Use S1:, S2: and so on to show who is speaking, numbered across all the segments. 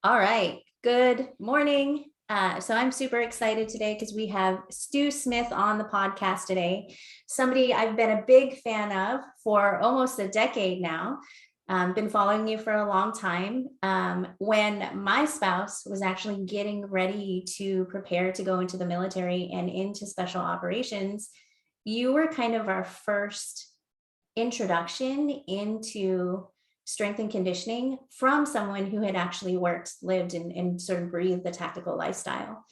S1: All right. Good morning. So I'm super excited today because we have Stu Smith on the podcast today, somebody I've been a big fan of for almost a decade now. Been following you for a long time. When my spouse was actually getting ready to prepare to go into the military and into special operations, you were kind of our first introduction into strength and conditioning from someone who had actually worked, lived, and sort of breathed the tactical lifestyle.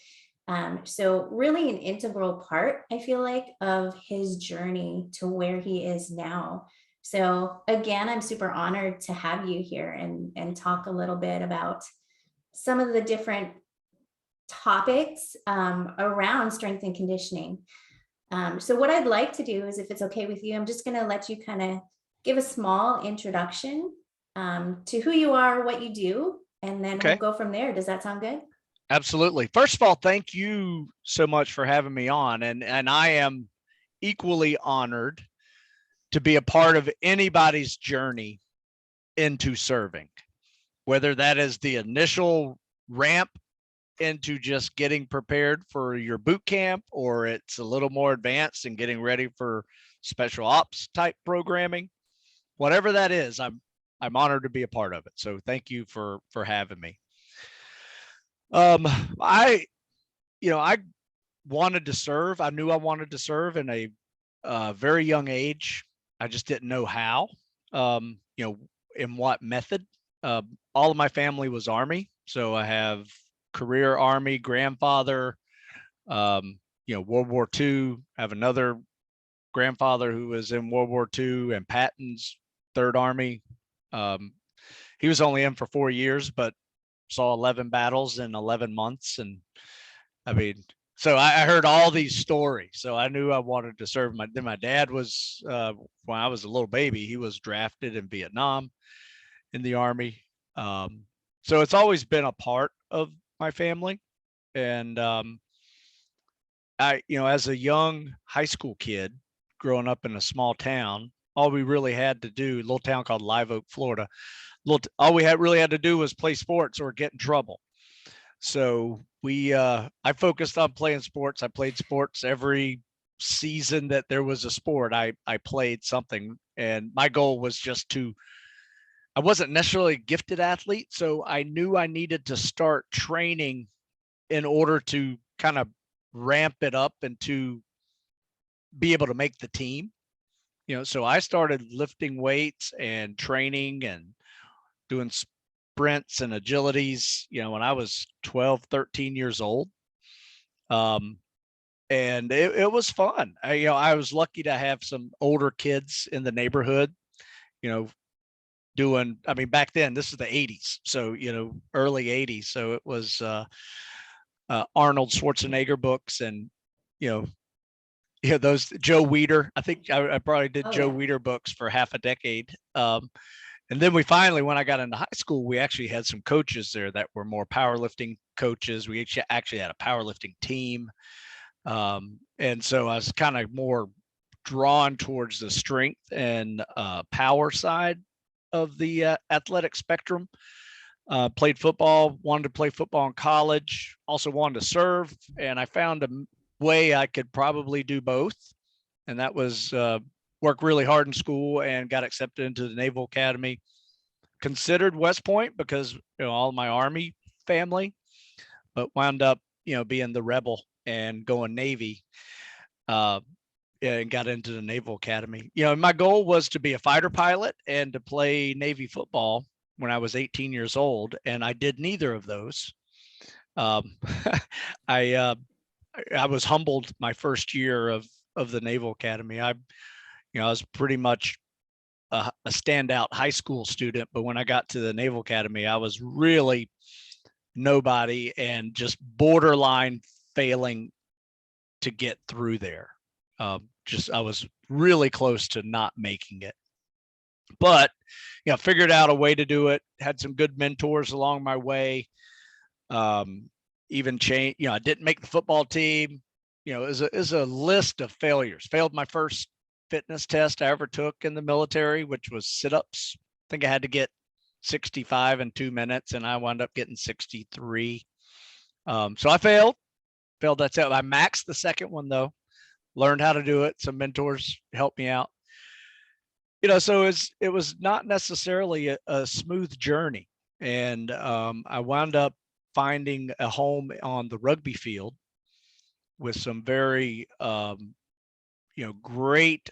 S1: So really an integral part, I feel like, of his journey to where he is now. So again, I'm super honored to have you here and talk a little bit about some of the different topics around strength and conditioning. So what I'd like to do is, if it's okay with you, I'm just going to let you kind of give a small introduction to who you are, what you do, and then we'll go from there. Does that sound good?
S2: Absolutely. First of all, thank you so much for having me on. And I am equally honored to be a part of anybody's journey into serving, whether that is the initial ramp into just getting prepared for your boot camp, or it's a little more advanced and getting ready for special ops type programming. Whatever that is, I'm honored to be a part of it. So thank you for having me. I wanted to serve. I knew I wanted to serve in a very young age. I just didn't know how, in what method. All of my family was Army. So I have career Army grandfather, World War II. I have another grandfather who was in World War II and Patton's Third Army. He was only in for 4 years, but saw 11 battles in 11 months. And I mean, so I heard all these stories. So I knew I wanted to serve. My dad was, when I was a little baby, he was drafted in Vietnam in the Army. So it's always been a part of my family. And as a young high school kid growing up in a small town, all we really had to do, a little town called Live Oak, Florida, all we really had to do was play sports or get in trouble. So I focused on playing sports. I played sports every season that there was a sport. I played something, and my goal was I wasn't necessarily a gifted athlete, so I knew I needed to start training in order to kind of ramp it up and to be able to make the team. So I started lifting weights and training and doing sprints and agilities, when I was 12, 13 years old. And it was fun. I was lucky to have some older kids in the neighborhood, back then, this is the 80s. So, early 80s. So it was Arnold Schwarzenegger books and, those Joe Weider. I think I probably did Joe Weider books for half a decade. And then we finally, when I got into high school, we actually had some coaches there that were more powerlifting coaches. We actually had a powerlifting team. And so I was kind of more drawn towards the strength and power side of the athletic spectrum. Played football, wanted to play football in college, also wanted to serve. And I found a way I could probably do both. And that was work really hard in school and got accepted into the Naval Academy. Considered West Point because all my Army family, but wound up being the rebel and going Navy, and got into the Naval Academy. My goal was to be a fighter pilot and to play Navy football when I was 18 years old, and I did neither of those. I was humbled my first year of the Naval Academy. I was pretty much a standout high school student, but when I got to the Naval Academy, I was really nobody and just borderline failing to get through there. I was really close to not making it, but figured out a way to do it. Had some good mentors along my way. Even change. I didn't make the football team. Is a list of failures. Failed my first fitness test I ever took in the military, which was sit-ups. I think I had to get 65 in 2 minutes, and I wound up getting 63. So I failed that. I maxed the second one though, learned how to do it. Some mentors helped me out. So it was not necessarily a smooth journey. And I wound up finding a home on the rugby field with some very, great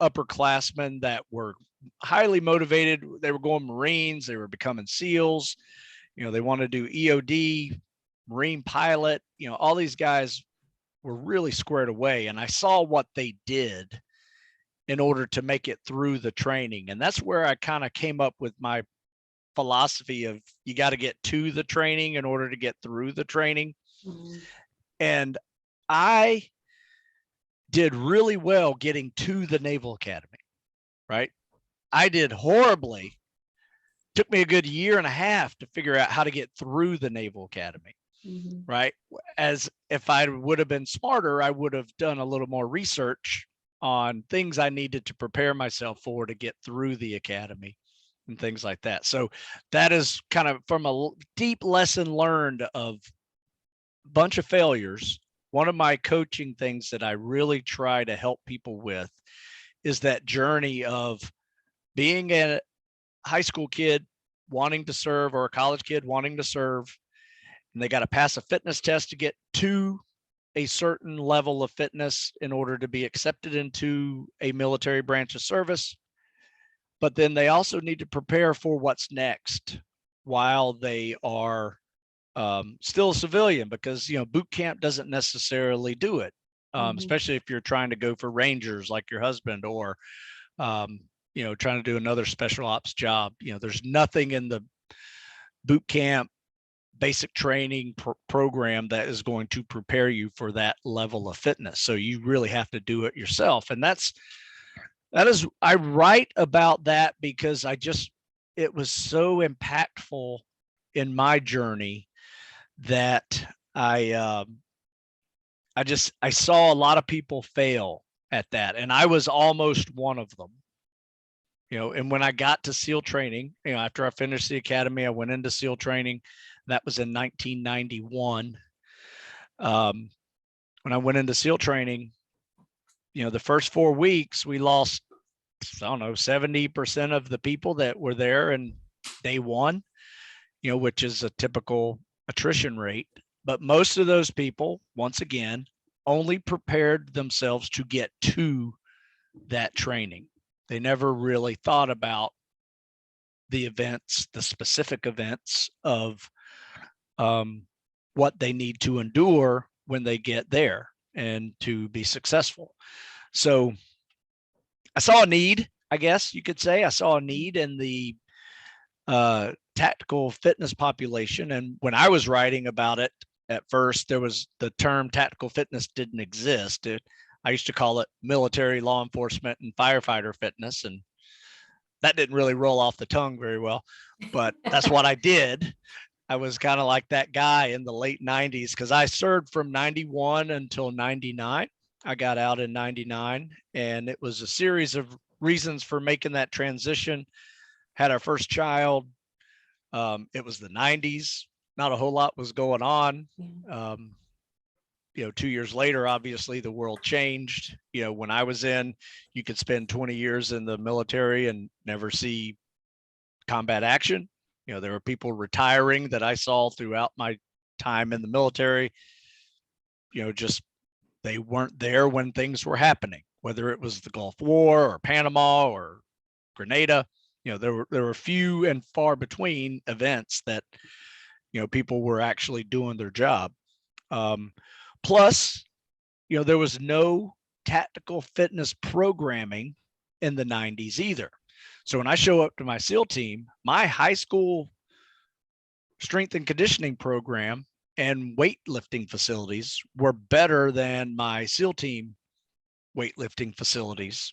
S2: upperclassmen that were highly motivated. They were going Marines, they were becoming SEALs, they want to do EOD, Marine pilot, all these guys were really squared away. And I saw what they did in order to make it through the training. And that's where I kind of came up with my philosophy of you got to get to the training in order to get through the training. Mm-hmm. And I did really well getting to the Naval Academy, right? I did horribly. Took me a good year and a half to figure out how to get through the Naval Academy, mm-hmm. right? As if I would have been smarter, I would have done a little more research on things I needed to prepare myself for to get through the academy and things like that. So that is kind of from a deep lesson learned of a bunch of failures. One of my coaching things that I really try to help people with is that journey of being a high school kid wanting to serve or a college kid wanting to serve, and they got to pass a fitness test to get to a certain level of fitness in order to be accepted into a military branch of service. But then they also need to prepare for what's next while they are still a civilian, because boot camp doesn't necessarily do it, mm-hmm. especially if you're trying to go for Rangers like your husband, or trying to do another special ops job. There's nothing in the boot camp basic training program that is going to prepare you for that level of fitness. So you really have to do it yourself. And that is, I write about that because it was so impactful in my journey that I saw a lot of people fail at that. And I was almost one of them. And when I got to SEAL training, after I finished the academy, I went into SEAL training. That was in 1991. When I went into SEAL training, the first 4 weeks, we lost, 70% of the people that were there in day one, which is a typical attrition rate. But most of those people, once again, only prepared themselves to get to that training. They never really thought about the events, the specific events of what they need to endure when they get there and to be successful. So I saw a need, I guess you could say. I saw a need in the tactical fitness population. And when I was writing about it at first, there was the term tactical fitness didn't exist. I used to call it military, law enforcement, and firefighter fitness. And that didn't really roll off the tongue very well, but that's what I did. I was kind of like that guy in the late 90s, because I served from 91 until 99. I got out in 99, and it was a series of reasons for making that transition. Had our first child. It was the 90s. Not a whole lot was going on. 2 years later, obviously the world changed. When I was in, you could spend 20 years in the military and never see combat action. There were people retiring that I saw throughout my time in the military. Just they weren't there when things were happening, whether it was the Gulf War or Panama or Grenada. There were few and far between events that people were actually doing their job. Plus, there was no tactical fitness programming in the 90s either. So when I show up to my SEAL team, my high school strength and conditioning program and weightlifting facilities were better than my SEAL team weightlifting facilities.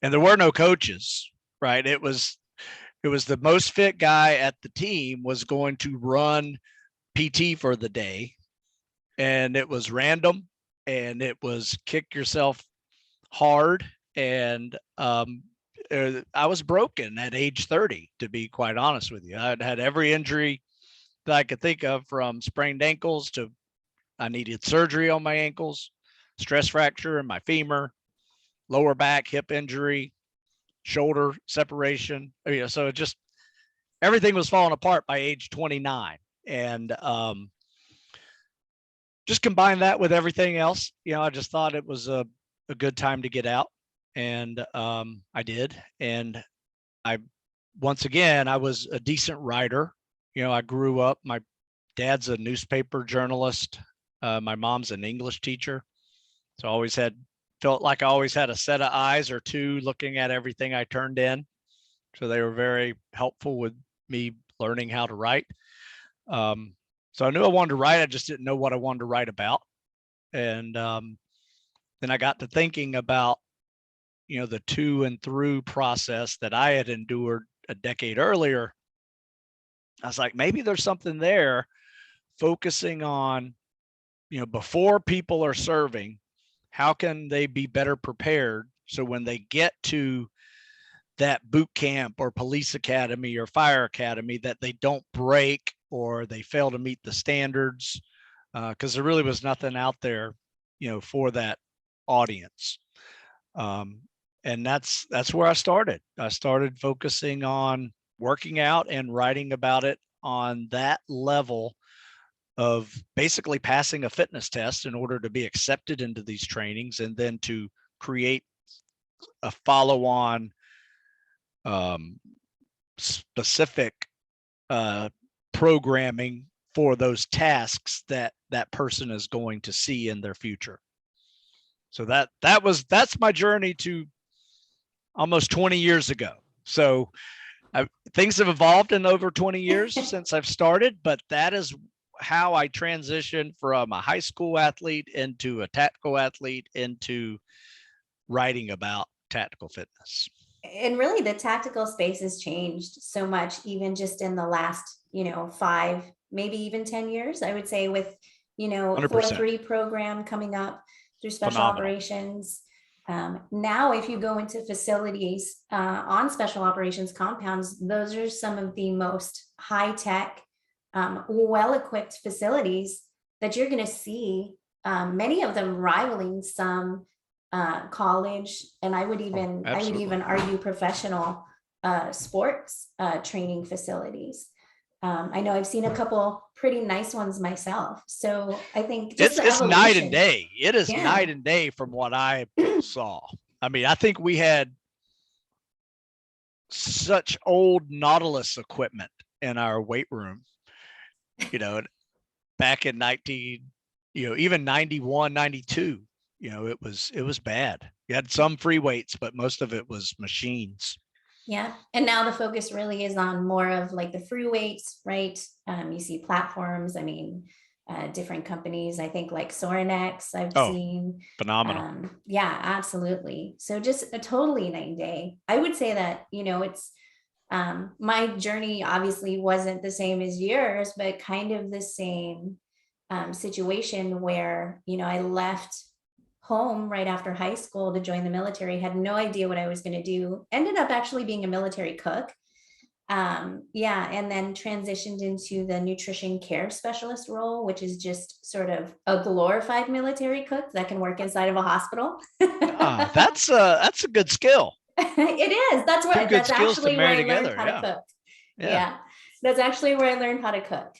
S2: And there were no coaches, right? It was the most fit guy at the team was going to run PT for the day. And it was random, and it was kick yourself hard. And I was broken at age 30, to be quite honest with you. I'd had every injury that I could think of, from sprained ankles to I needed surgery on my ankles, stress fracture in my femur, lower back, hip injury, shoulder separation. So it just, everything was falling apart by age 29. And just combine that with everything else, I just thought it was a good time to get out. And I did. And once again, I was a decent writer. I grew up, my dad's a newspaper journalist. My mom's an English teacher. So I always felt like I always had a set of eyes or two looking at everything I turned in. So they were very helpful with me learning how to write. So I knew I wanted to write. I just didn't know what I wanted to write about. And then I got to thinking about, the to and through process that I had endured a decade earlier. I was like, maybe there's something there, focusing on, before people are serving, how can they be better prepared? So when they get to that boot camp or police academy or fire academy, that they don't break or they fail to meet the standards, because there really was nothing out there, for that audience. And that's where I started. I started focusing on working out and writing about it on that level of basically passing a fitness test in order to be accepted into these trainings, and then to create a follow-on specific programming for those tasks that person is going to see in their future. So that's my journey to almost 20 years ago. So things have evolved in over 20 years since I've started, but that is how I transitioned from a high school athlete into a tactical athlete into writing about tactical fitness.
S1: And really the tactical space has changed so much, even just in the last, 5, maybe even 10 years, I would say, with, 4-3 program coming up through special operations. Now, if you go into facilities on special operations compounds, those are some of the most high-tech, well-equipped facilities that you're going to see, many of them rivaling some college, and I would even argue professional sports training facilities. I know I've seen a couple pretty nice ones myself. So I think just
S2: it's night and day. It is night and day from what I saw. I mean, I think we had such old Nautilus equipment in our weight room, back in even 91, 92. It was bad. You had some free weights, but most of it was machines.
S1: Yeah. And now the focus really is on more of like the free weights, right? You see platforms, different companies, I think like Sorinex, I've seen.
S2: Phenomenal.
S1: Yeah, absolutely. So just a totally night and day. I would say that, it's my journey obviously wasn't the same as yours, but kind of the same situation where, I left home right after high school to join the military, had no idea what I was going to do, ended up actually being a military cook. And then transitioned into the nutrition care specialist role, which is just sort of a glorified military cook that can work inside of a hospital.
S2: That's a good skill.
S1: It is. That's actually where I learned how to cook. Yeah. That's actually where I learned how to cook.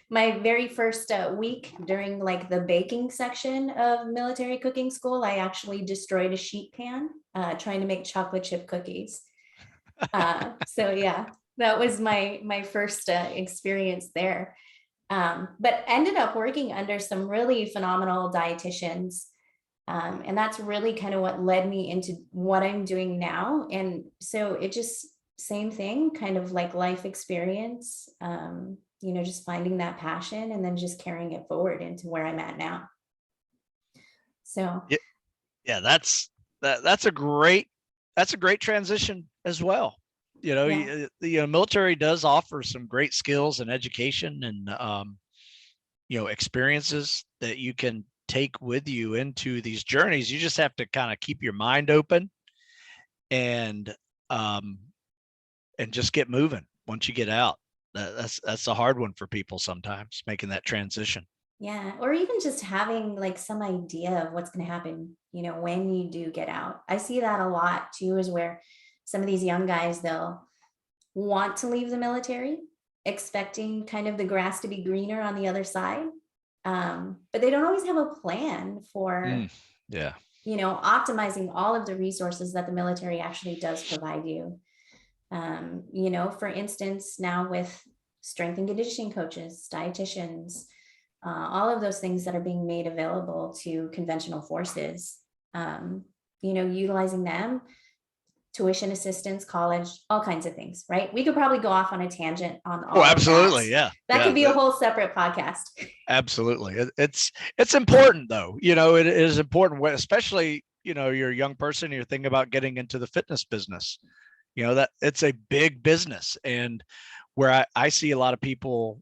S1: My very first week during like the baking section of military cooking school, I actually destroyed a sheet pan trying to make chocolate chip cookies. So yeah, that was my first experience there. But ended up working under some really phenomenal dietitians. And that's really kind of what led me into what I'm doing now. And so it just, same thing, kind of like life experience, just finding that passion and then just carrying it forward into where I'm at now. So
S2: yeah, that's a great transition as well. The military does offer some great skills and education and experiences that you can take with you into these journeys. You just have to kind of keep your mind open and just get moving once you get out. That's a hard one for people sometimes, making that transition.
S1: Yeah. Or even just having like some idea of what's going to happen, when you do get out. I see that a lot too, is where some of these young guys, they'll want to leave the military, expecting kind of the grass to be greener on the other side. But they don't always have a plan for,
S2: yeah,
S1: optimizing all of the resources that the military actually does provide you. For instance, now with strength and conditioning coaches, dietitians, all of those things that are being made available to conventional forces, utilizing them, tuition assistance, college, all kinds of things, right? We could probably go off on a tangent on all
S2: absolutely.
S1: of that.
S2: Yeah.
S1: That could be a whole separate podcast.
S2: Absolutely. It's important though. It is important, especially, you're a young person, you're thinking about getting into the fitness business, that it's a big business. And where I see a lot of people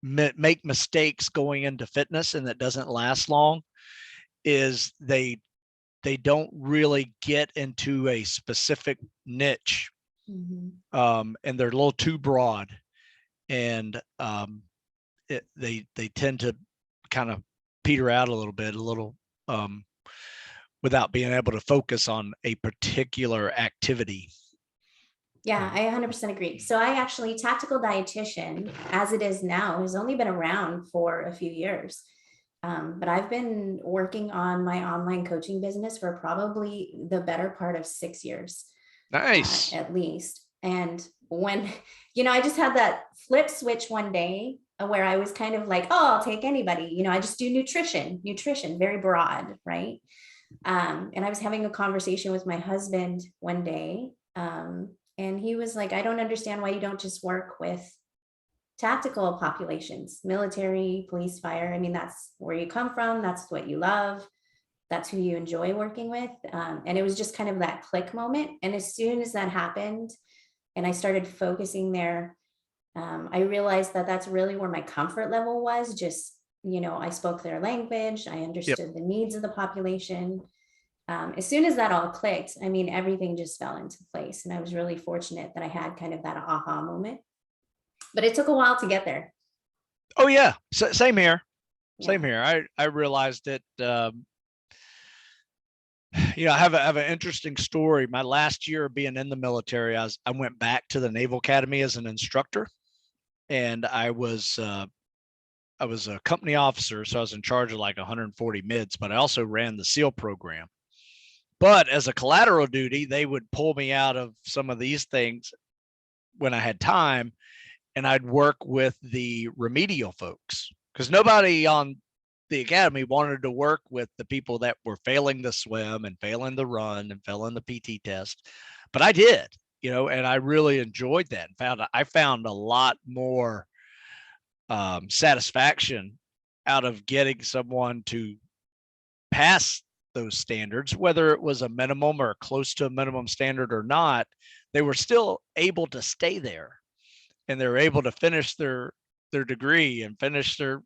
S2: make mistakes going into fitness, and that doesn't last long, is they don't really get into a specific niche. And they're a little too broad, and they tend to kind of peter out a little without being able to focus on a particular activity.
S1: Yeah, I 100% agree. So I actually, tactical dietitian, as it is now, has only been around for a few years. But I've been working on my online coaching business for probably the better part of 6 years.
S2: Nice.
S1: At least. And when, I just had that flip switch one day where I was kind of like, oh, I'll take anybody, I just do nutrition, very broad. Right. And I was having a conversation with my husband one day. And he was like, I don't understand why you don't just work with tactical populations, military, police, fire. I mean, that's where you come from. That's what you love. That's who you enjoy working with. And it was just kind of that click moment. And as soon as that happened and I started focusing there, I realized that that's really where my comfort level was. Just, I spoke their language. I understood the needs of the population. As soon as that all clicked, I mean, everything just fell into place. And I was really fortunate that I had kind of that aha moment. But it took a while to get there.
S2: Oh yeah, same here. Same here. I realized that. I have an interesting story. My last year of being in the military, I went back to the Naval Academy as an instructor, and I was a company officer, so I was in charge of like 140 mids. But I also ran the SEAL program. But as a collateral duty, they would pull me out of some of these things when I had time, and I'd work with the remedial folks, because nobody on the academy wanted to work with the people that were failing the swim and failing the run and failing the PT test. But I did, and I really enjoyed that, and I found a lot more satisfaction out of getting someone to pass those standards, whether it was a minimum or close to a minimum standard or not. They were still able to stay there, and they're able to finish their degree and finish their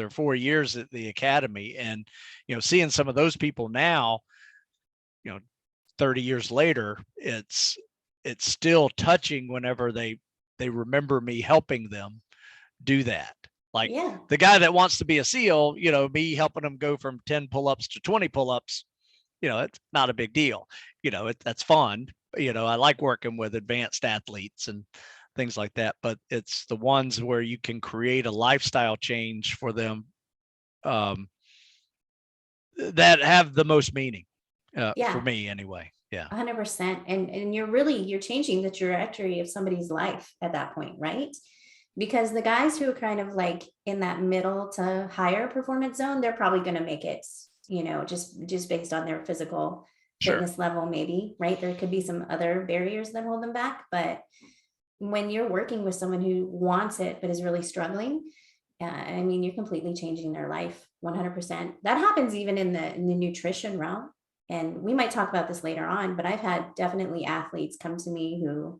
S2: 4 years at the academy. And seeing some of those people now, 30 years later, it's still touching whenever they remember me helping them do that. Like the guy that wants to be a SEAL, me helping them go from 10 pull-ups to 20 pull-ups, it's not a big deal. That's fun. I like working with advanced athletes and things like that, but it's the ones where you can create a lifestyle change for them that have the most meaning for me anyway. Yeah.
S1: 100%. And you're changing the trajectory of somebody's life at that point, right? Because the guys who are kind of like in that middle to higher performance zone, they're probably going to make it, just based on their physical fitness level, maybe, right? There could be some other barriers that hold them back. But when you're working with someone who wants it, but is really struggling, I mean, you're completely changing their life 100%. That happens even in the nutrition realm. And we might talk about this later on, but I've had definitely athletes come to me who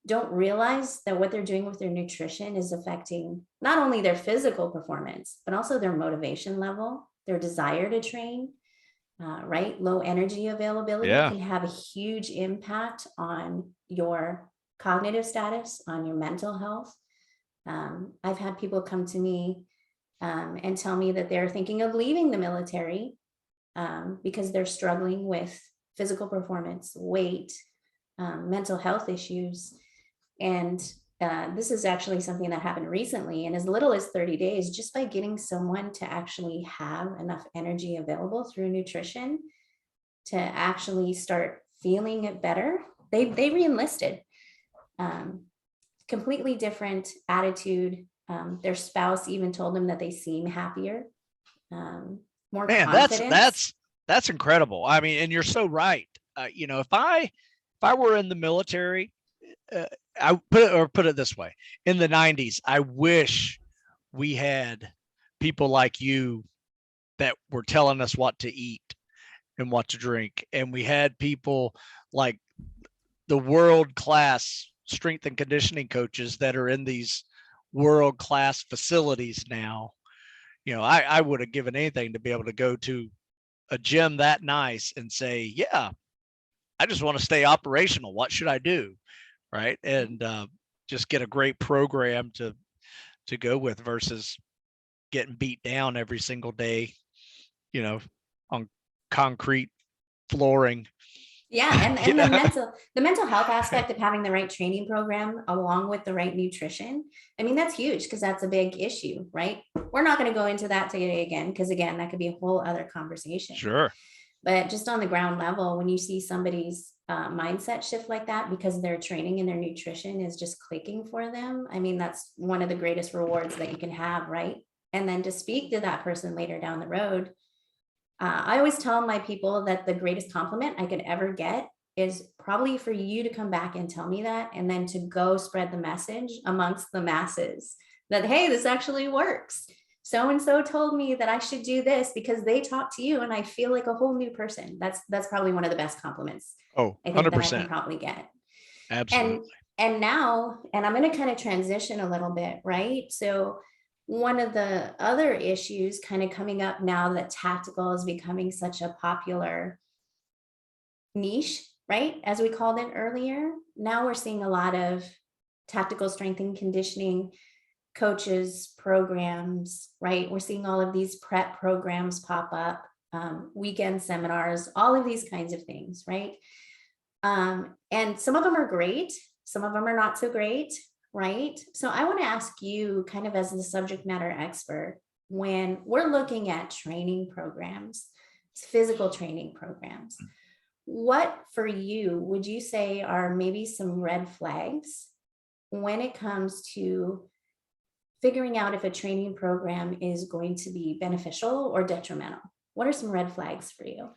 S1: don't realize that what they're doing with their nutrition is affecting not only their physical performance, but also their motivation level, their desire to train. right? Low energy availability
S2: Yeah.
S1: can have a huge impact on your cognitive status, on your mental health. I've had people come to me and tell me that they're thinking of leaving the military because they're struggling with physical performance, weight, mental health issues. And this is actually something that happened recently, and as little as 30 days, just by getting someone to actually have enough energy available through nutrition to actually start feeling it better, they re-enlisted. Completely different attitude. Their spouse even told them that they seem happier, more
S2: Man,
S1: confidence.
S2: that's incredible. I mean, and you're so right. If I were in the military, I put it this way: in the 90s, I wish we had people like you that were telling us what to eat and what to drink, and we had people like the world class strength and conditioning coaches that are in these world class facilities now. I would have given anything to be able to go to a gym that nice and say, yeah, I just want to stay operational. What should I do? Right. And just get a great program to go with versus getting beat down every single day, on concrete flooring.
S1: Yeah, and the mental health aspect of having the right training program along with the right nutrition. I mean, that's huge because that's a big issue, right? We're not going to go into that today again, because again, that could be a whole other conversation.
S2: Sure.
S1: But just on the ground level, when you see somebody's mindset shift like that because their training and their nutrition is just clicking for them, I mean, that's one of the greatest rewards that you can have, right? And then to speak to that person later down the road, I always tell my people that the greatest compliment I could ever get is probably for you to come back and tell me that, and then to go spread the message amongst the masses that, hey, this actually works. So and so told me that I should do this because they talked to you and I feel like a whole new person. That's probably one of the best compliments
S2: Oh,
S1: I think that I can
S2: 100%.
S1: probably get.
S2: Absolutely.
S1: And now, and I'm going to kind of transition a little bit, right? So one of the other issues kind of coming up now that tactical is becoming such a popular niche, right? As we called it earlier, now we're seeing a lot of tactical strength and conditioning coaches, programs, right? We're seeing all of these prep programs pop up, weekend seminars, all of these kinds of things, right? And some of them are great, some of them are not so great, right? So I want to ask you, kind of as the subject matter expert, when we're looking at training programs, physical training programs, what for you would you say are maybe some red flags when it comes to figuring out if a training program is going to be beneficial or detrimental? What are some red flags for you?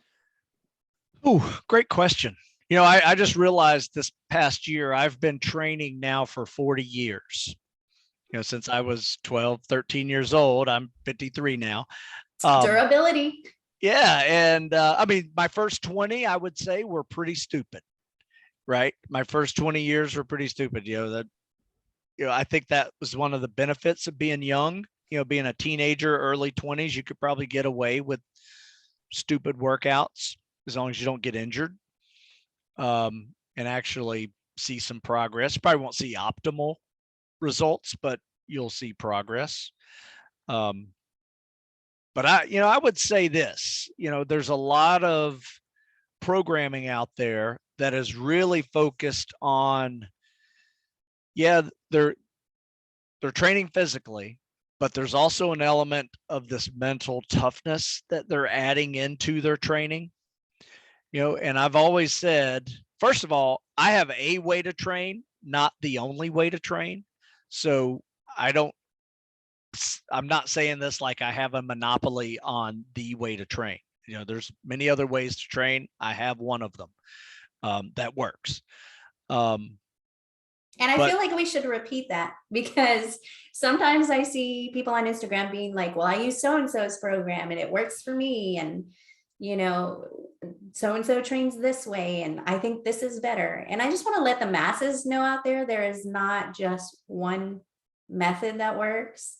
S2: Oh, great question. I just realized this past year, I've been training now for 40 years. Since I was 12, 13 years old. I'm 53 now.
S1: Durability.
S2: Yeah. And I mean, my first 20, I would say, were pretty stupid, right? My first 20 years were pretty stupid. I think that was one of the benefits of being young, being a teenager, early 20s. You could probably get away with stupid workouts as long as you don't get injured, and actually see some progress. Probably won't see optimal results, but you'll see progress. But I would say this, there's a lot of programming out there that is really focused on, yeah, they're training physically, but there's also an element of this mental toughness that they're adding into their training. And I've always said, first of all, I have a way to train, not the only way to train. So I'm not saying this like I have a monopoly on the way to train. There's many other ways to train. I have one of them that works.
S1: And I feel like we should repeat that, because sometimes I see people on Instagram being like, well, I use so-and-so's program and it works for me. And, so-and-so trains this way, and I think this is better. And I just want to let the masses know out there is not just one method that works.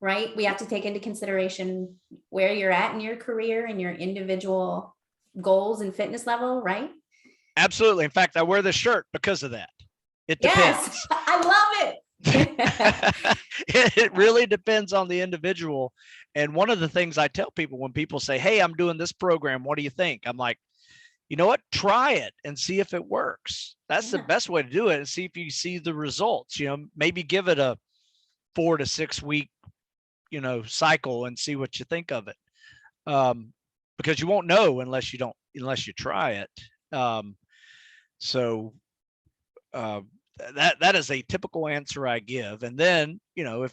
S1: right? We have to take into consideration where you're at in your career and your individual goals and fitness level, right?
S2: Absolutely. In fact, I wear this shirt because of that. It
S1: Yes,
S2: depends.
S1: I love it.
S2: It really depends on the individual. And one of the things I tell people when people say, hey, I'm doing this program, what do you think? I'm like, you know what? Try it and see if it works. That's the best way to do it, and see if you see the results. Maybe give it a 4 to 6 week, cycle and see what you think of it. Because you won't know unless you try it. So that is a typical answer I give. And then, if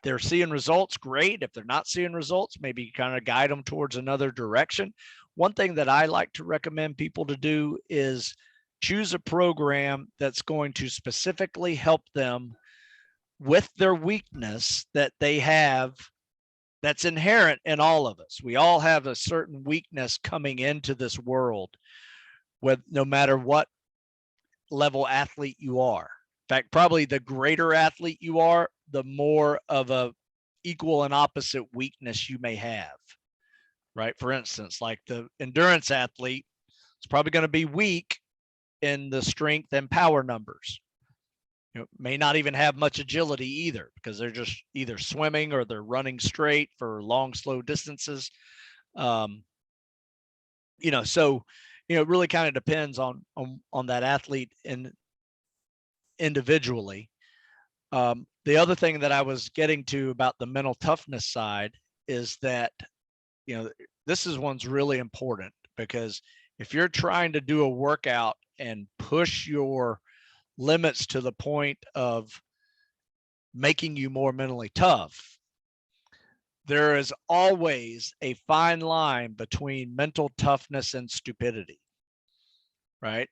S2: they're seeing results, great. If they're not seeing results, maybe kind of guide them towards another direction. One thing that I like to recommend people to do is choose a program that's going to specifically help them with their weakness that they have, that's inherent in all of us. We all have a certain weakness coming into this world, no matter what level athlete you are. In fact, probably the greater athlete you are, the more of a equal and opposite weakness you may have, right? For instance, like the endurance athlete is probably going to be weak in the strength and power numbers. May not even have much agility either, because they're just either swimming or they're running straight for long, slow distances. So it really kind of depends on that athlete and individually. The other thing that I was getting to about the mental toughness side is that, this one's really important, because if you're trying to do a workout and push your limits to the point of making you more mentally tough, there is always a fine line between mental toughness and stupidity, right?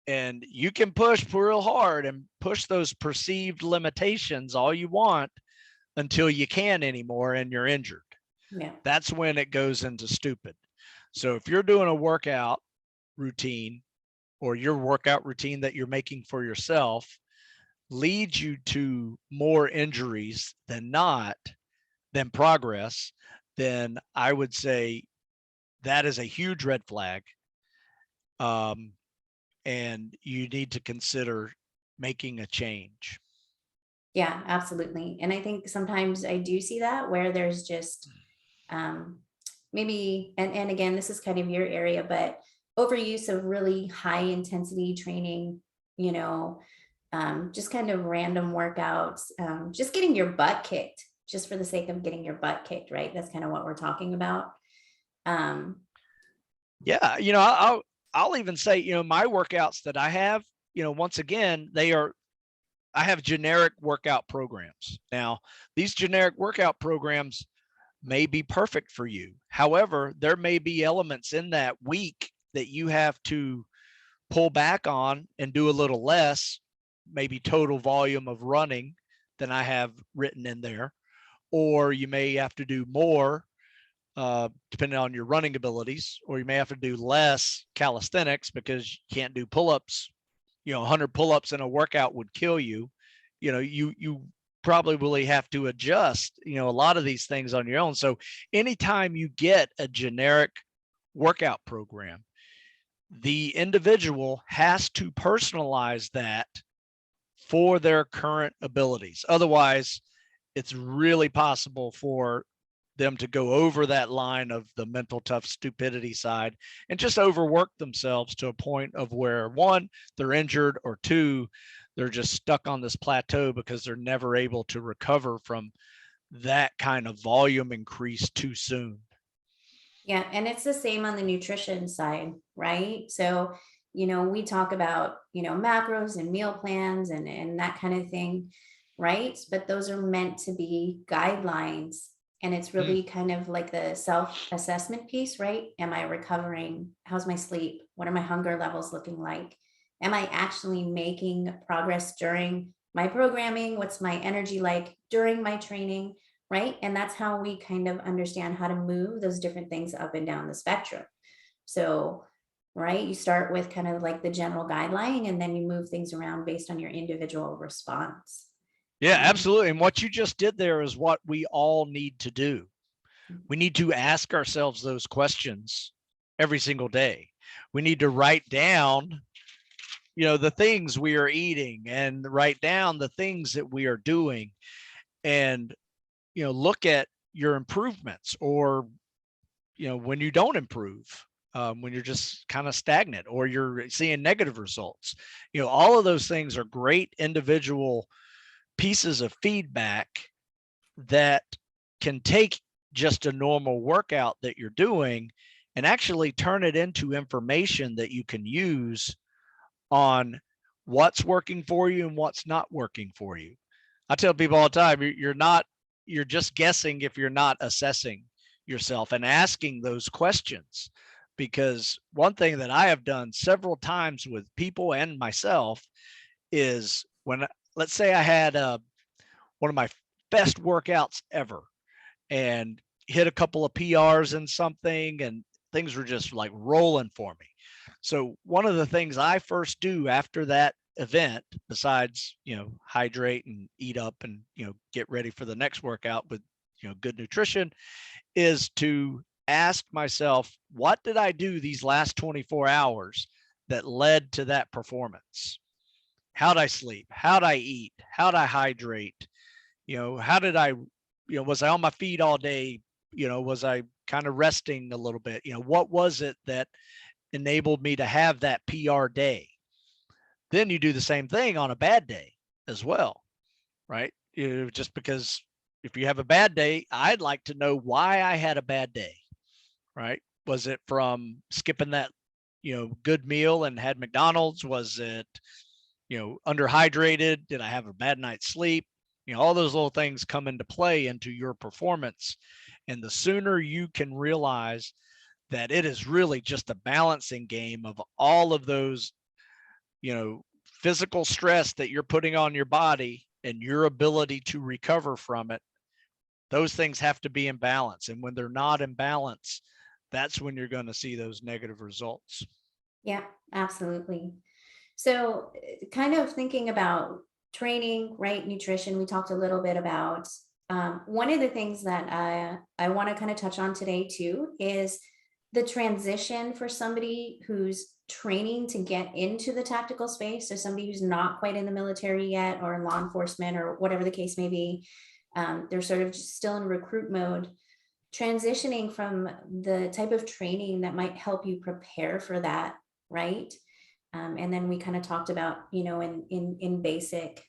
S2: And you can push real hard and push those perceived limitations all you want until you can't anymore and you're injured.
S1: Yeah.
S2: That's when it goes into stupid. So if you're doing a workout routine, or your workout routine that you're making for yourself leads you to more injuries than progress, then I would say that is a huge red flag. And you need to consider making a change.
S1: Yeah, absolutely. And I think sometimes I do see that where there's just maybe, and again, this is kind of your area, but overuse of really high intensity training, just kind of random workouts, just getting your butt kicked just for the sake of getting your butt kicked, right? That's kind of what we're talking about.
S2: Yeah, I'll even say, my workouts that I have, once again, I have generic workout programs. Now, these generic workout programs may be perfect for you. However, there may be elements in that week that you have to pull back on and do a little less, maybe total volume of running than I have written in there, or you may have to do more depending on your running abilities, or you may have to do less calisthenics because you can't do pull-ups. 100 pull-ups in a workout would kill you. You probably really have to adjust, a lot of these things on your own. So anytime you get a generic workout program, the individual has to personalize that for their current abilities. Otherwise, it's really possible for them to go over that line of the mental tough stupidity side and just overwork themselves to a point of where, one, they're injured, or two, they're just stuck on this plateau because they're never able to recover from that kind of volume increase too soon.
S1: Yeah. And it's the same on the nutrition side, right? So, we talk about, macros and meal plans and that kind of thing, right? But those are meant to be guidelines. And it's really kind of like the self-assessment piece, right? Am I recovering? How's my sleep? What are my hunger levels looking like? Am I actually making progress during my programming? What's my energy like during my training? Right. And that's how we kind of understand how to move those different things up and down the spectrum. So, right, you start with kind of like the general guideline, and then you move things around based on your individual response.
S2: Yeah, absolutely. And what you just did there is what we all need to do. We need to ask ourselves those questions every single day. We need to write down, the things we are eating, and write down the things that we are doing, and, look at your improvements, or, when you don't improve, when you're just kind of stagnant or you're seeing negative results. All of those things are great individual pieces of feedback that can take just a normal workout that you're doing and actually turn it into information that you can use on what's working for you and what's not working for you. I tell people all the time, you're just guessing if you're not assessing yourself and asking those questions. Because one thing that I have done several times with people and myself is, when, let's say I had one of my best workouts ever and hit a couple of PRs and something, and things were just like rolling for me. So one of the things I first do after that event, besides, hydrate and eat up and, get ready for the next workout with, good nutrition, is to ask myself, what did I do these last 24 hours that led to that performance? How'd I sleep? How'd I eat? How'd I hydrate? How did I, was I on my feet all day? Was I kind of resting a little bit? What was it that enabled me to have that PR day? Then you do the same thing on a bad day as well, right? Just because if you have a bad day, I'd like to know why I had a bad day, right? Was it from skipping that, good meal and had McDonald's? Was it, underhydrated? Did I have a bad night's sleep? All those little things come into play into your performance. And the sooner you can realize that it is really just a balancing game of all of those, physical stress that you're putting on your body and your ability to recover from it, those things have to be in balance. And when they're not in balance, that's when you're going to see those negative results.
S1: Yeah, absolutely. So kind of thinking about training, right? Nutrition, we talked a little bit about. One of the things that I want to kind of touch on today too is the transition for somebody who's training to get into the tactical space. So somebody who's not quite in the military yet, or in law enforcement, or whatever the case may be. They're sort of just still in recruit mode, transitioning from the type of training that might help you prepare for that, right? And then we kind of talked about, in basic,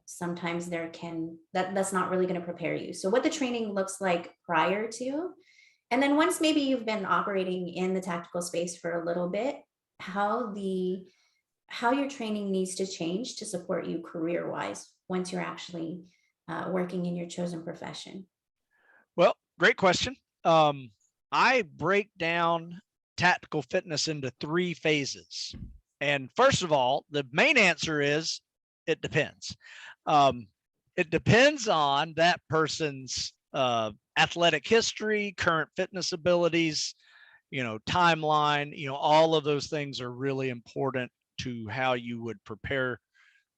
S1: sometimes that's not really going to prepare you. So what the training looks like prior to, and then once maybe you've been operating in the tactical space for a little bit, how your training needs to change to support you career wise once you're actually working in your chosen profession.
S2: Well, great question. I break down tactical fitness into 3 phases. And first of all, the main answer is it depends. It depends on that person's athletic history, current fitness abilities, timeline. All of those things are really important to how you would prepare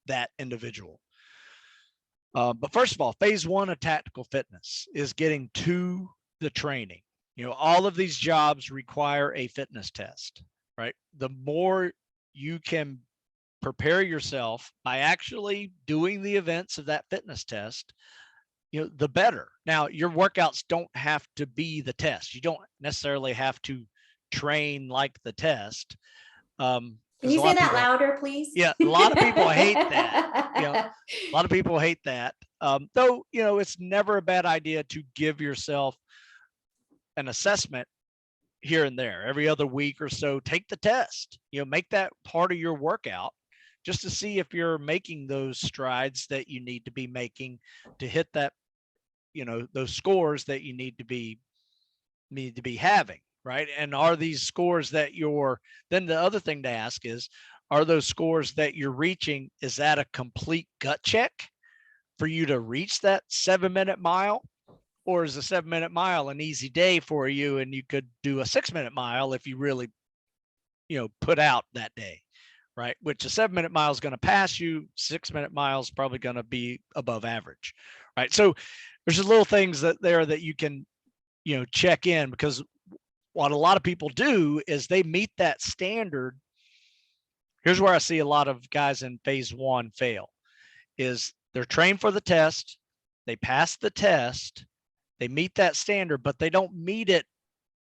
S2: that individual. But first of all, phase 1 of tactical fitness is getting to the training. All of these jobs require a fitness test, right? The more you can prepare yourself by actually doing the events of that fitness test, the better. Now, your workouts don't have to be the test. You don't necessarily have to train like the test.
S1: Can you say that louder, please?
S2: Yeah, a lot of people hate that. A lot of people hate that. Though, it's never a bad idea to give yourself an assessment here and there. Every other week or so, take the test. Make that part of your workout just to see if you're making those strides that you need to be making to hit that, those scores that you need to be having, right? And are these scores that then the other thing to ask is, are those scores that you're reaching, is that a complete gut check for you to reach that 7-minute mile? Or is a 7-minute mile an easy day for you and you could do a 6-minute mile if you really, put out that day, right? Which a 7-minute mile is going to pass you, 6-minute mile is probably going to be above average, right? So there's just little things that you can, check in, because what a lot of people do is they meet that standard. Here's where I see a lot of guys in phase 1 fail, is they're trained for the test, they pass the test, they meet that standard, but they don't meet it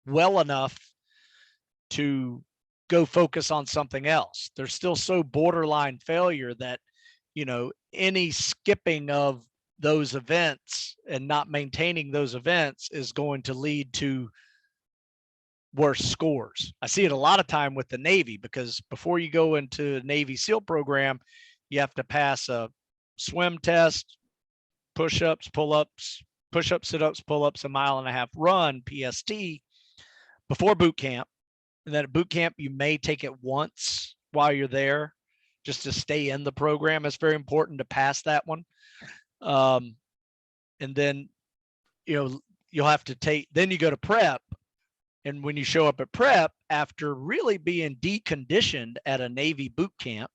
S2: well enough to go focus on something else. They're still so borderline failure that, any skipping of those events and not maintaining those events is going to lead to worse scores. I see it a lot of time with the Navy, because before you go into Navy SEAL program, you have to pass a swim test, push-ups, pull-ups, push-ups, sit-ups, pull-ups, a 1.5-mile run, PST, before boot camp. And then at boot camp, you may take it once while you're there just to stay in the program. It's very important to pass that one. And then, you'll have to then you go to prep. And when you show up at prep, after really being deconditioned at a Navy boot camp,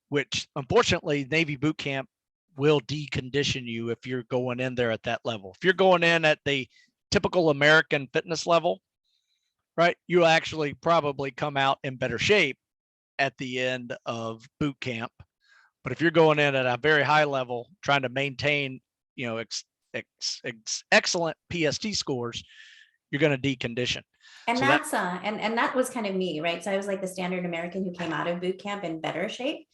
S2: which unfortunately Navy boot camp will decondition you if you're going in there at that level. If you're going in at the typical American fitness level, right, you actually probably come out in better shape at the end of boot camp. But if you're going in at a very high level, trying to maintain, excellent PST scores, you're going to decondition.
S1: And so that's and that was kind of me, right? So I was like the standard American who came out of boot camp in better shape,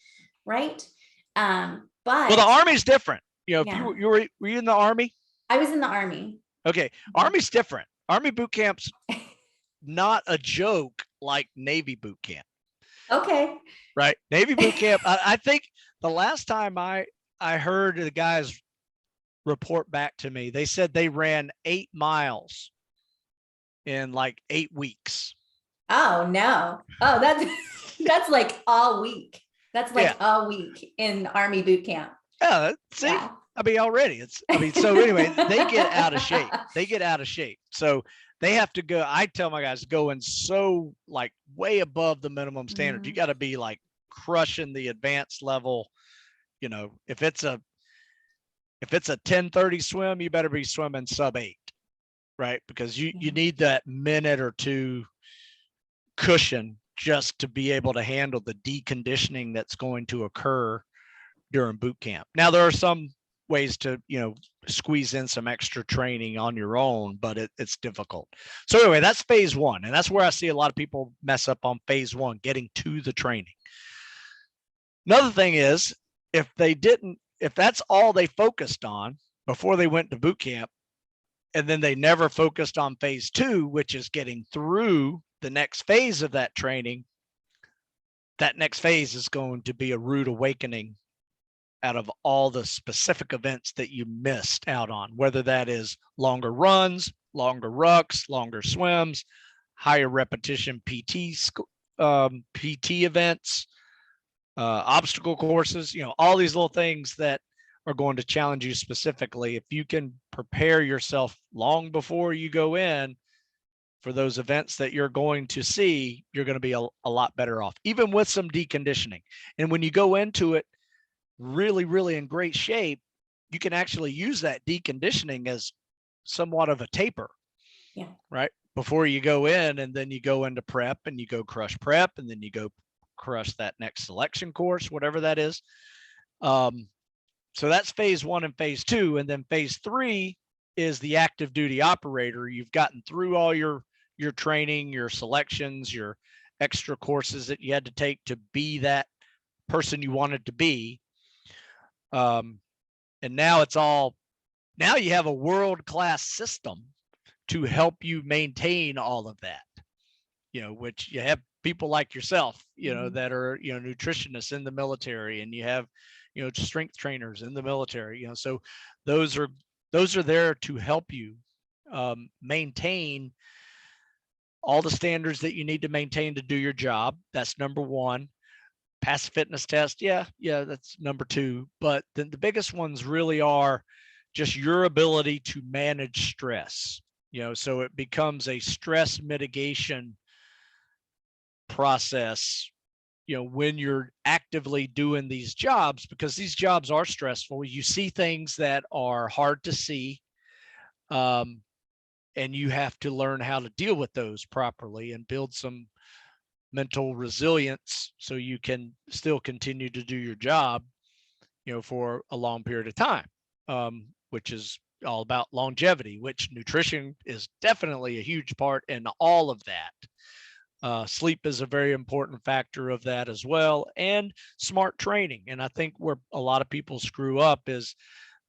S1: right? But
S2: the Army's different. If were you in the Army?
S1: I was in the Army.
S2: Okay, Army's different. Army boot camp's not a joke like Navy boot camp.
S1: Okay.
S2: Right, Navy boot camp. I think the last time I heard the guys report back to me, they said they ran 8 miles in like 8 weeks.
S1: Oh no! Oh, that's like all week. That's like a week in Army boot camp.
S2: Yeah, see, yeah. Already so anyway, they get out of shape. So they have to go. I tell my guys, going so like way above the minimum standard. You got to be like crushing the advanced level. If it's a 10:30 swim, you better be swimming sub 8, right? Because you need that minute or two cushion just to be able to handle the deconditioning that's going to occur during boot camp. Now, there are some ways to, squeeze in some extra training on your own, but it's difficult. So anyway, that's phase 1. And that's where I see a lot of people mess up on phase 1, getting to the training. Another thing is, if that's all they focused on before they went to boot camp, and then they never focused on phase 2, which is getting through the next phase of that training, that next phase is going to be a rude awakening out of all the specific events that you missed out on, whether that is longer runs, longer rucks, longer swims, higher repetition PT events, obstacle courses, all these little things that are going to challenge you specifically. If you can prepare yourself long before you go in for those events that you're going to see, you're going to be a lot better off, even with some deconditioning. And when you go into it really, really in great shape, you can actually use that deconditioning as somewhat of a taper.
S1: Yeah.
S2: Right. Before you go in, and then you go into prep and you go crush prep, and then you go crush that next selection course, whatever that is. So that's phase 1 and phase 2. And then phase 3 is the active duty operator. You've gotten through all your training, your selections, your extra courses that you had to take to be that person you wanted to be. And now now you have a world-class system to help you maintain all of that, which you have people like yourself, that are, nutritionists in the military, and you have, strength trainers in the military, so those are there to help you maintain all the standards that you need to maintain to do your job. That's number 1. Pass the fitness test. Yeah, that's number 2. But then the biggest ones really are just your ability to manage stress, so it becomes a stress mitigation process, when you're actively doing these jobs, because these jobs are stressful, you see things that are hard to see. And you have to learn how to deal with those properly and build some mental resilience so you can still continue to do your job, for a long period of time, which is all about longevity, which nutrition is definitely a huge part in all of that. Sleep is a very important factor of that as well, and smart training. And I think where a lot of people screw up is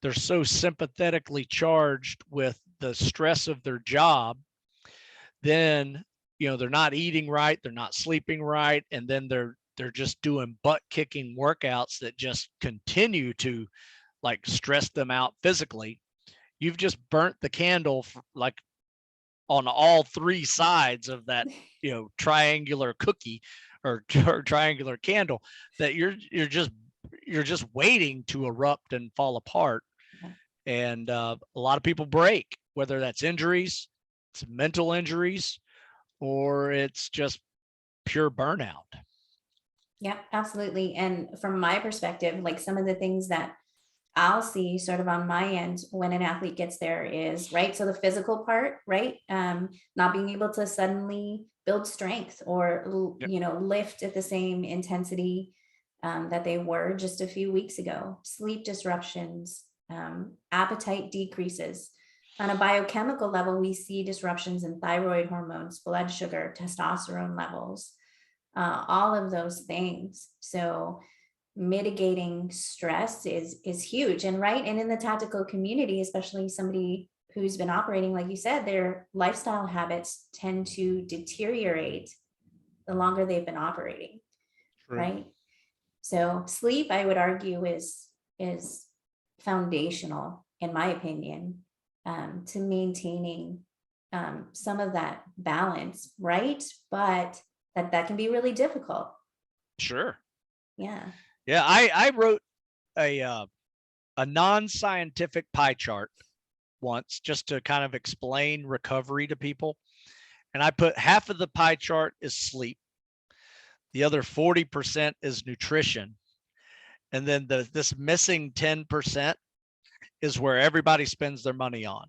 S2: they're so sympathetically charged with the stress of their job. Then, they're not eating right, they're not sleeping right, and then they're just doing butt kicking workouts that just continue to like stress them out physically. You've just burnt the candle like on all three sides of that, triangular cookie or triangular candle that you're just waiting to erupt and fall apart. And a lot of people break, whether that's injuries, it's mental injuries, or it's just pure burnout.
S1: Yeah, absolutely. And from my perspective, like some of the things that I'll see sort of on my end when an athlete gets there is, right, so the physical part, right, not being able to suddenly build strength or,
S2: Yep.
S1: Lift at the same intensity that they were just a few weeks ago. Sleep disruptions, appetite decreases. On a biochemical level, we see disruptions in thyroid hormones, blood sugar, testosterone levels, all of those things. So mitigating stress is huge. And right, and in the tactical community, especially somebody who's been operating, like you said, their lifestyle habits tend to deteriorate the longer they've been operating. True. Right. So sleep, I would argue, is foundational, in my opinion, to maintaining some of that balance, right? But that can be really difficult.
S2: Sure.
S1: Yeah.
S2: Yeah, I wrote a non-scientific pie chart once just to kind of explain recovery to people. And I put half of the pie chart is sleep. The other 40% is nutrition. And then this missing 10% is where everybody spends their money on,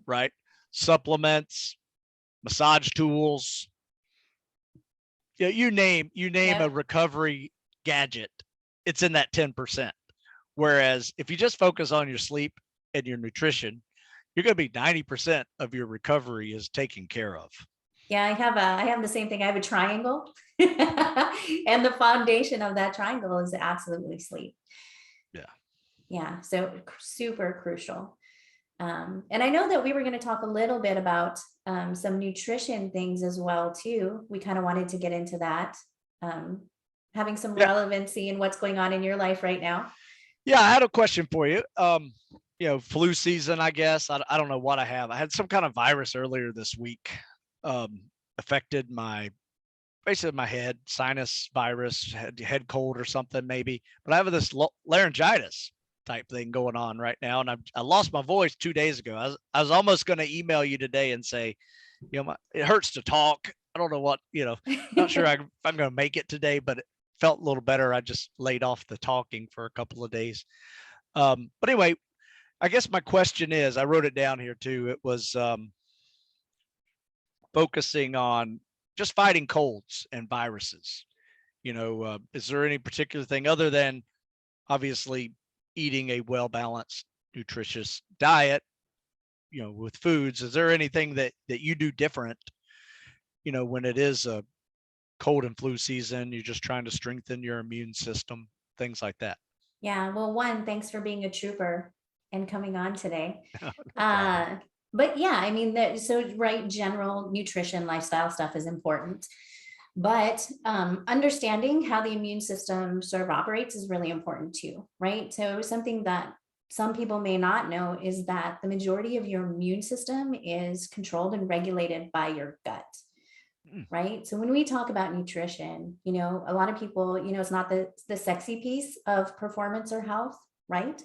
S2: right? Supplements, massage tools, you name a recovery gadget, it's in that 10%. Whereas if you just focus on your sleep and your nutrition, you're going to be 90% of your recovery is taken care of.
S1: Yeah, I have the same thing. I have a triangle and the foundation of that triangle is absolutely sleep. Yeah. So super crucial. And I know that we were going to talk a little bit about some nutrition things as well too. We kind of wanted to get into that, having some relevancy in what's going on in your life right now.
S2: Yeah, I had a question for you. Flu season, I guess. I don't know what I have. I had some kind of virus earlier this week, affected basically my head, sinus virus, head cold or something maybe. But I have this laryngitis type thing going on right now, and I lost my voice 2 days ago. I was almost going to email you today and say, it hurts to talk. I don't know what, not sure if I'm going to make it today, but it felt a little better. I just laid off the talking for a couple of days. But anyway, I guess my question is, I wrote it down here too. It was focusing on just fighting colds and viruses. Is there any particular thing other than obviously eating a well-balanced, nutritious diet, with foods? Is there anything that you do different, when it is a cold and flu season, you're just trying to strengthen your immune system, things like that?
S1: Yeah. Well, one, thanks for being a trooper and coming on today. But yeah, I mean, right, general nutrition, lifestyle stuff is important. But understanding how the immune system sort of operates is really important too, right? So something that some people may not know is that the majority of your immune system is controlled and regulated by your gut, right? So when we talk about nutrition, a lot of people, it's not the sexy piece of performance or health, right?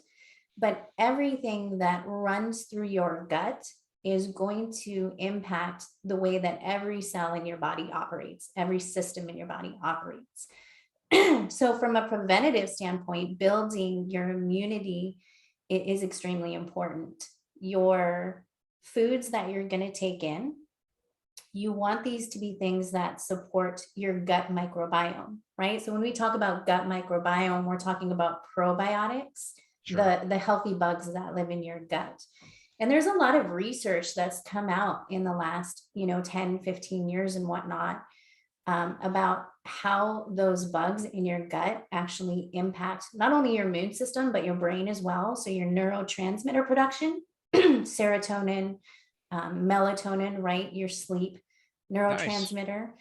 S1: But everything that runs through your gut is going to impact the way that every cell in your body operates, every system in your body operates. So from a preventative standpoint, building your immunity is extremely important. Your foods that you're going to take in, you want these to be things that support your gut microbiome, right? So when we talk about gut microbiome, we're talking about probiotics,
S2: Sure.
S1: the healthy bugs that live in your gut. And there's a lot of research that's come out in the last, 10, 15 years and whatnot, about how those bugs in your gut actually impact not only your immune system, but your brain as well. So your neurotransmitter production, serotonin, melatonin, right? Your sleep
S2: Nice.
S1: neurotransmitter.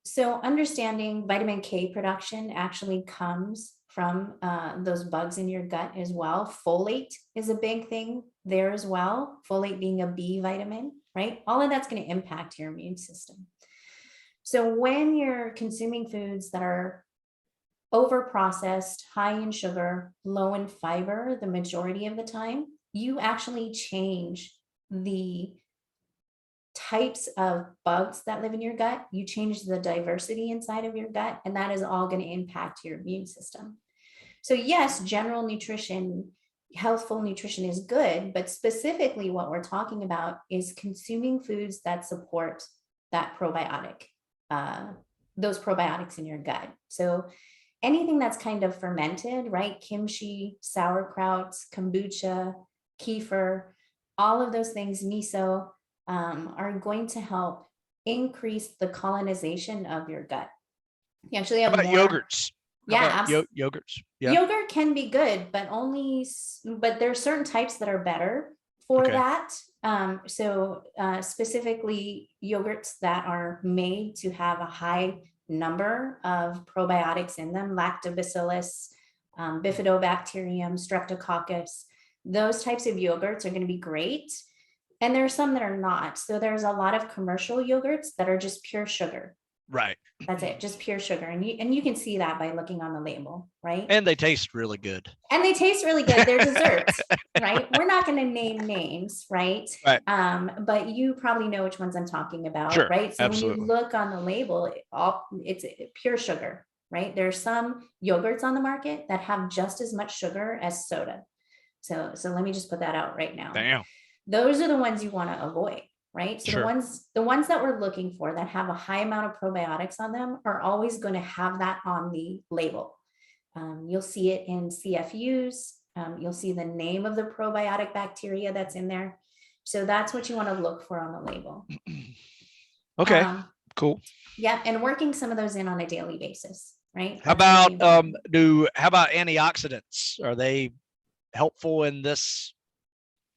S1: So understanding vitamin K production actually comes from those bugs in your gut as well. Folate is a big thing there as well. Folate being a B vitamin, right? All of that's going to impact your immune system. So when you're consuming foods that are over processed, high in sugar, low in fiber, the majority of the time, you actually change the types of bugs that live in your gut. You change the diversity inside of your gut, and that is all going to impact your immune system. So yes, general nutrition, healthful nutrition is good, but specifically what we're talking about is consuming foods that support that probiotic, those probiotics in your gut. So anything that's kind of fermented, right? Kimchi, sauerkraut, kombucha, kefir, all of those things, miso, are going to help increase the colonization of your gut. You actually
S2: How
S1: have
S2: about
S1: more.
S2: yogurts? How
S1: Yeah,
S2: about
S1: absolutely.
S2: yogurts? Yeah.
S1: Yogurt can be good, but but there are certain types that are better for
S2: Okay.
S1: that. So specifically yogurts that are made to have a high number of probiotics in them, lactobacillus, bifidobacterium, streptococcus. Those types of yogurts are going to be great. And there are some that are not. So there's a lot of commercial yogurts that are just pure sugar.
S2: Right.
S1: That's it, just pure sugar. And you can see that by looking on the label, right?
S2: And they taste really good.
S1: And they taste really good. They're desserts, right? We're not going to name names, right?
S2: Right.
S1: But you probably know which ones I'm talking about,
S2: Sure.
S1: right? So when you
S2: Absolutely.
S1: look on the label, it's pure sugar, right? There's some yogurts on the market that have just as much sugar as soda. So let me just put that out right now.
S2: Damn.
S1: Those are the ones you want to avoid, right? So
S2: Sure.
S1: the ones that we're looking for that have a high amount of probiotics on them are always going to have that on the label. You'll see it in CFUs. You'll see the name of the probiotic bacteria that's in there. So that's what you want to look for on the label.
S2: Okay. Cool.
S1: Yeah, and working some of those in on a daily basis, right?
S2: How
S1: That's really
S2: about
S1: important.
S2: how about antioxidants? Are they helpful in this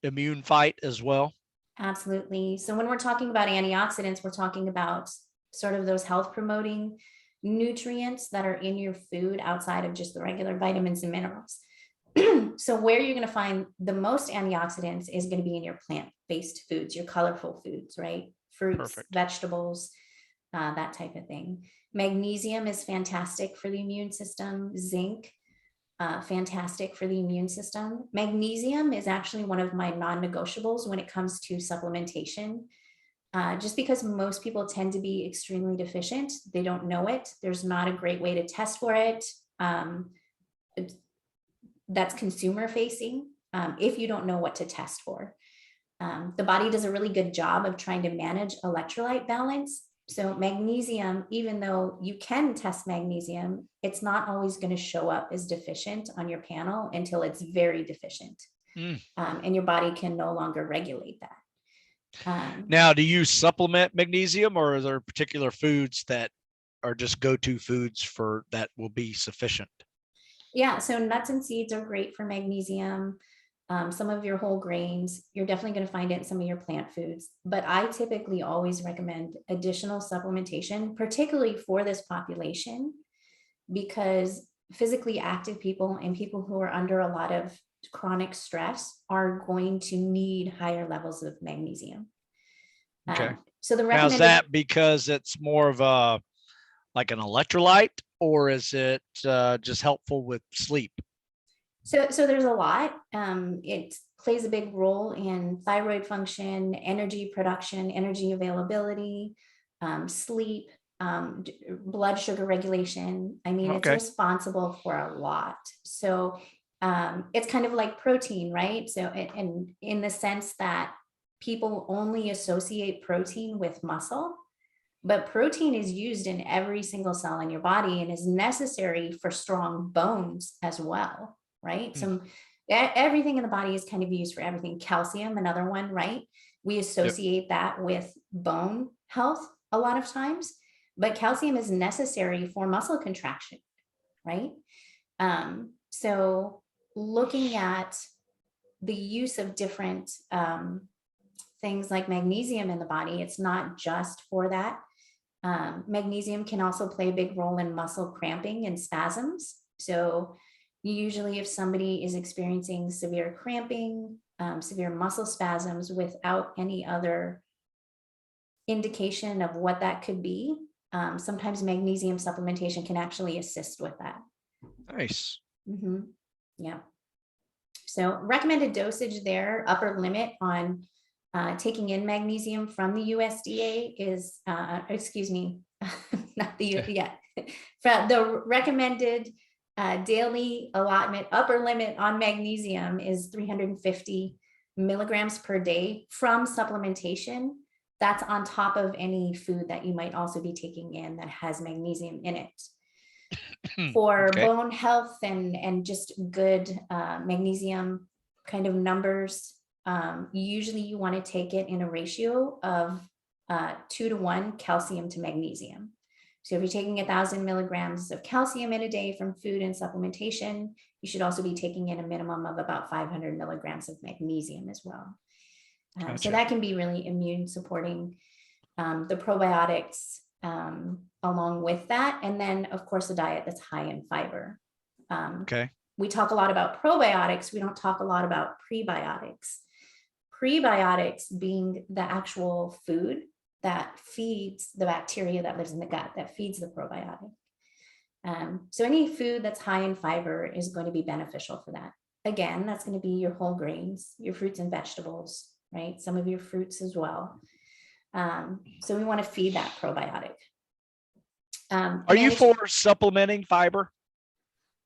S2: immune fight as well?
S1: Absolutely. So when we're talking about antioxidants, we're talking about sort of those health promoting nutrients that are in your food outside of just the regular vitamins and minerals. So where you're going to find the most antioxidants is going to be in your plant-based foods, your colorful foods, right? Fruits,
S2: Perfect.
S1: vegetables, that type of thing. Magnesium is fantastic for the immune system. Zinc, fantastic for the immune system. Magnesium is actually one of my non-negotiables when it comes to supplementation. Just because most people tend to be extremely deficient, they don't know it. There's not a great way to test for it. That's consumer facing. If you don't know what to test for, the body does a really good job of trying to manage electrolyte balance. So magnesium, even though you can test magnesium, it's not always going to show up as deficient on your panel until it's very deficient. And your body can no longer regulate that.
S2: Now, do you supplement magnesium, or are there particular foods that are just go-to foods for that will be sufficient?
S1: Yeah, so nuts and seeds are great for magnesium. Some of your whole grains, you're definitely going to find it in some of your plant foods. But I typically always recommend additional supplementation, particularly for this population, because physically active people and people who are under a lot of chronic stress are going to need higher levels of magnesium.
S2: Okay.
S1: So the
S2: Now, is
S1: recommended.
S2: that because it's more of a like an electrolyte, or is it just helpful with sleep?
S1: So there's a lot. plays a big role in thyroid function, energy production, energy availability, sleep, blood sugar regulation. I mean, it's
S2: Okay.
S1: responsible for a lot. So it's kind of like protein, right? So, and in the sense that people only associate protein with muscle, but protein is used in every single cell in your body and is necessary for strong bones as well, right? So everything in the body is kind of used for everything. Calcium, another one, right? We associate that with bone health a lot of times, but calcium is necessary for muscle contraction, right? So looking at the use of different things like magnesium in the body, it's not just for that. Magnesium can also play a big role in muscle cramping and spasms. So usually if somebody is experiencing severe cramping, severe muscle spasms without any other indication of what that could be, sometimes magnesium supplementation can actually assist with that.
S2: Nice.
S1: Yeah. So recommended dosage there, upper limit on taking in magnesium from the USDA is, excuse me, not the, yeah, from the recommended daily allotment, upper limit on magnesium is 350 milligrams per day from supplementation. That's on top of any food that you might also be taking in that has magnesium in it. For bone health and just good magnesium kind of numbers, usually you want to take it in a ratio of 2-to-1 calcium to magnesium. So if you're taking 1,000 milligrams of calcium in a day from food and supplementation, you should also be taking in a minimum of about 500 milligrams of magnesium as well.
S2: Gotcha.
S1: So that can be really immune supporting. The probiotics along with that. And then of course, a diet that's high in fiber. We talk a lot about probiotics. We don't talk a lot about prebiotics. Prebiotics being the actual food that feeds the bacteria that lives in the gut, that feeds the probiotic. So any food that's high in fiber is going to be beneficial for that. Again, that's going to be your whole grains, your fruits and vegetables, right? Some of your fruits as well. So we want to feed that probiotic.
S2: Are you for supplementing fiber?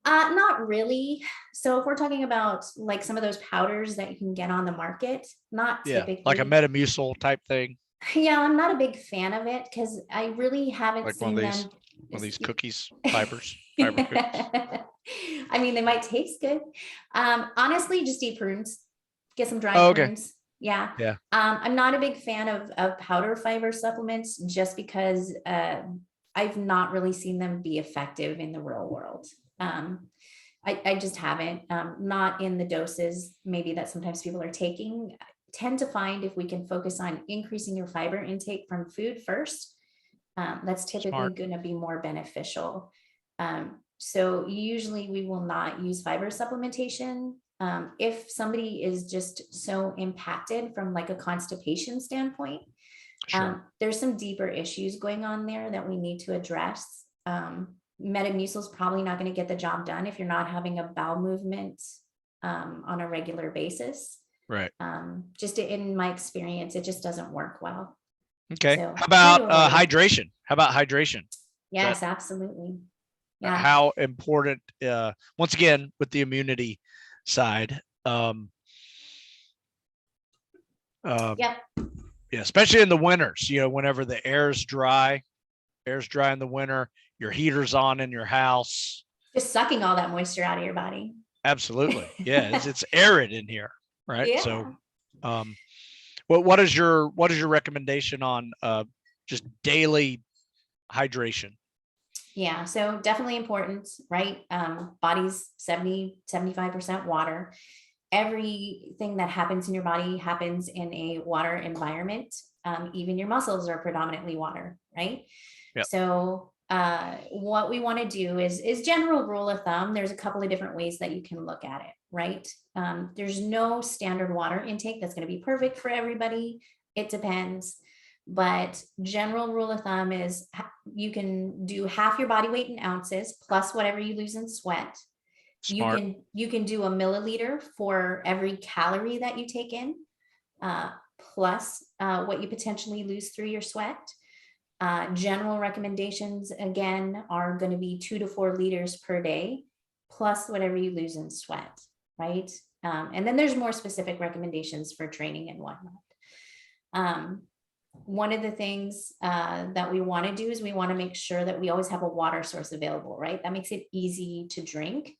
S1: Not really. So if we're talking about like some of those powders that you can get on the market, not typically.
S2: Like a Metamucil type thing.
S1: Yeah, I'm not a big fan of it because I really haven't
S2: like
S1: seen them.
S2: One of these cookies, fiber cookies.
S1: I mean, they might taste good. Honestly, just eat prunes. Get some dried prunes. Yeah. I'm not a big fan of powder fiber supplements just because I've not really seen them be effective in the real world. I just haven't, not in the doses maybe that sometimes people are taking. I tend to find if we can focus on increasing your fiber intake from food first, that's typically going to be more beneficial. So usually we will not use fiber supplementation. If somebody is just so impacted from like a constipation standpoint, there's some deeper issues going on there that we need to address. Metamucil is probably not going to get the job done if you're not having a bowel movement on a regular basis.
S2: Right.
S1: Just in my experience, it just doesn't work well.
S2: Okay. So, how about hydration? How about hydration?
S1: Yes, absolutely.
S2: Yeah. How important, once again, with the immunity side. Yeah, especially in the winters, whenever the air's dry in the winter, your heater's on in your house.
S1: Just sucking all that moisture out of your body.
S2: Absolutely. Yeah. it's arid in here. Right.
S1: Yeah.
S2: So, what is your recommendation on just daily hydration?
S1: Yeah, so definitely important, right? Body's 70-75% water. Everything that happens in your body happens in a water environment. Even your muscles are predominantly water, right? Yep. So what we want to do is general rule of thumb. There's a couple of different ways that you can look at it, right? There's no standard water intake that's going to be perfect for everybody. It depends. But general rule of thumb is you can do half your body weight in ounces plus whatever you lose in sweat.
S2: Smart.
S1: You can do a milliliter for every calorie that you take in, plus what you potentially lose through your sweat. General recommendations, again, are going to be 2 to 4 liters per day, plus whatever you lose in sweat, right? And then there's more specific recommendations for training and whatnot. One of the things that we want to do is we want to make sure that we always have a water source available, right? That makes it easy to drink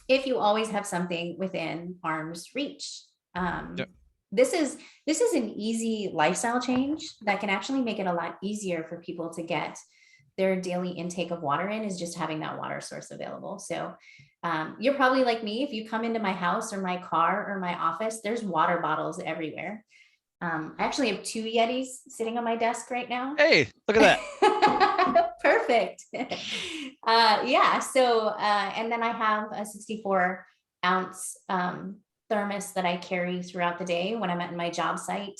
S1: if you always have something within arm's reach.
S2: Yep.
S1: This is an easy lifestyle change that can actually make it a lot easier for people to get their daily intake of water in, is just having that water source available. So you're probably like me. If you come into my house or my car or my office, there's water bottles everywhere. I actually have 2 Yetis sitting on my desk right now.
S2: Hey, look at that.
S1: Perfect. Yeah. So, and then I have a 64 ounce thermos that I carry throughout the day when I'm at my job site,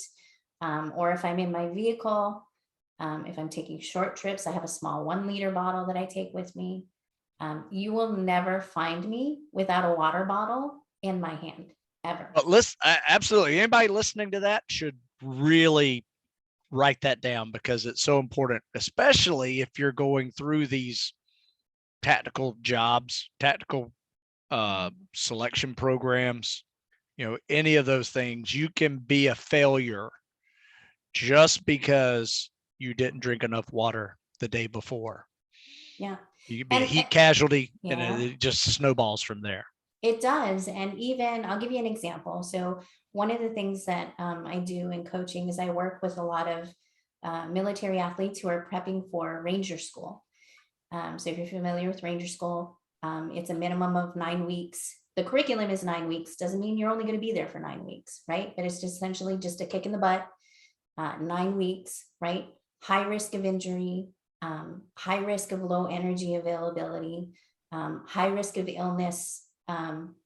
S1: or if I'm in my vehicle. If I'm taking short trips, I have a small 1 liter bottle that I take with me. You will never find me without a water bottle in my hand, ever.
S2: But listen, absolutely. Anybody listening to that should really write that down, because it's so important, especially if you're going through these tactical jobs, tactical selection programs, any of those things. You can be a failure just because you didn't drink enough water the day before.
S1: Yeah.
S2: You can be a heat casualty,
S1: yeah.
S2: and it just snowballs from there.
S1: It does. And even, I'll give you an example. So one of the things that I do in coaching is I work with a lot of military athletes who are prepping for Ranger School. So if you're familiar with Ranger School, it's a minimum of 9 weeks. The curriculum is 9 weeks. Doesn't mean you're only going to be there for 9 weeks, right? But it's just essentially just a kick in the butt. 9 weeks, right? High risk of injury, high risk of low energy availability, high risk of illness,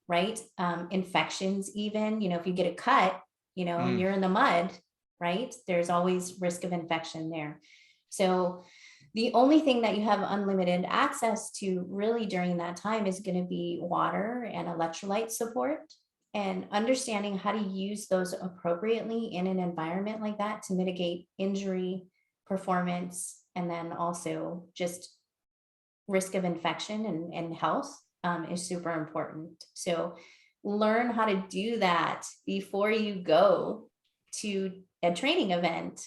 S1: right? Infections, even, if you get a cut, and you're in the mud, right? There's always risk of infection there. So the only thing that you have unlimited access to really during that time is going to be water and electrolyte support, and understanding how to use those appropriately in an environment like that to mitigate injury, performance, and then also just risk of infection and health is super important. So learn how to do that before you go to a training event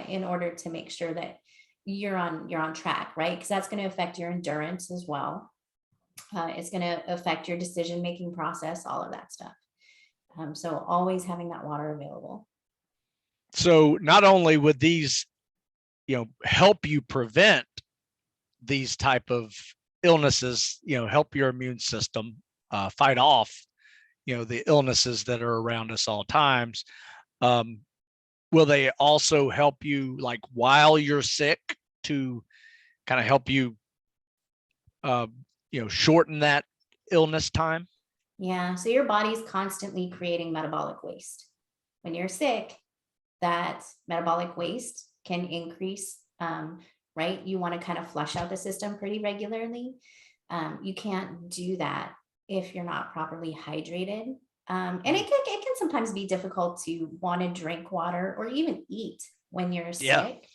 S1: in order to make sure that you're on track, right? Because that's going to affect your endurance as well. It's going to affect your decision-making process, all of that stuff. So always having that water available.
S2: So not only would these, help you prevent these type of illnesses, help your immune system fight off, the illnesses that are around us all times. Will they also help you, like, while you're sick, to kind of help you, shorten that illness time?
S1: Yeah. So your body's constantly creating metabolic waste. When you're sick, that metabolic waste can increase, right? You want to kind of flush out the system pretty regularly. You can't do that if you're not properly hydrated. And it can sometimes be difficult to want to drink water or even eat when you're sick.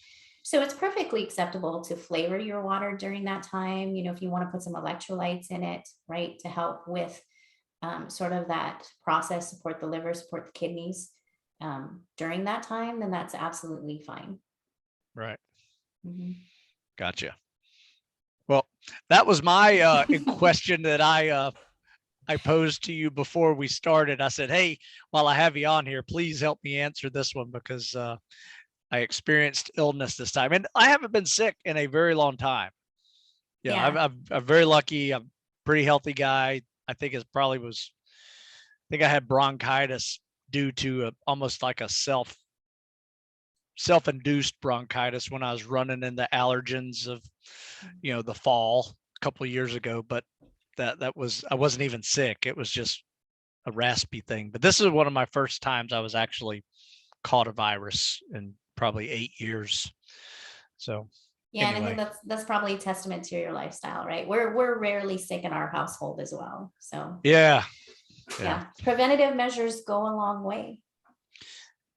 S1: So it's perfectly acceptable to flavor your water during that time. If you want to put some electrolytes in it, right, to help with sort of that process, support the liver, support the kidneys during that time, then that's absolutely fine.
S2: Right.
S1: Mm-hmm.
S2: Gotcha. Well, that was my question that I posed to you before we started. I said, hey, while I have you on here, please help me answer this one, because I experienced illness this time, and I haven't been sick in a very long time. Yeah. I'm very lucky. I'm a pretty healthy guy. I think I had bronchitis due to almost like a self-induced bronchitis when I was running in the allergens of, the fall a couple of years ago. But I wasn't even sick. It was just a raspy thing. But this is one of my first times I was actually caught a virus in probably 8 years. So
S1: Yeah, and I
S2: anyway.
S1: think that's probably a testament to your lifestyle, right? We're rarely sick in our household as well. So
S2: Yeah.
S1: yeah, preventative measures go a long way.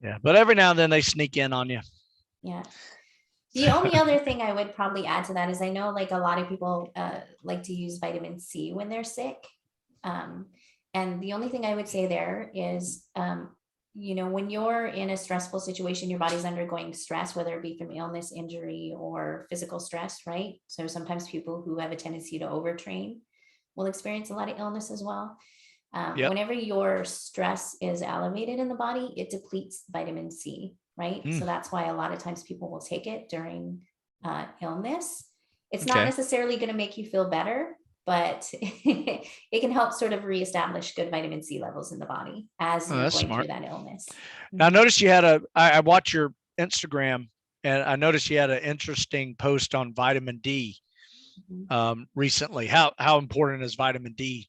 S2: Yeah. But every now and then they sneak in on you.
S1: Yeah. The only other thing I would probably add to that is I know like a lot of people like to use vitamin C when they're sick. And the only thing I would say there is, when you're in a stressful situation, your body's undergoing stress, whether it be from illness, injury, or physical stress, right? So sometimes people who have a tendency to overtrain will experience a lot of illness as well.
S2: Yep.
S1: Whenever your stress is elevated in the body, it depletes vitamin C, right? So that's why a lot of times people will take it during illness. It's not necessarily going to make you feel better, but it can help sort of reestablish good vitamin C levels in the body as you're going through that illness.
S2: Now, I noticed you had I watched your Instagram, and I noticed you had an interesting post on vitamin D recently. How important is vitamin D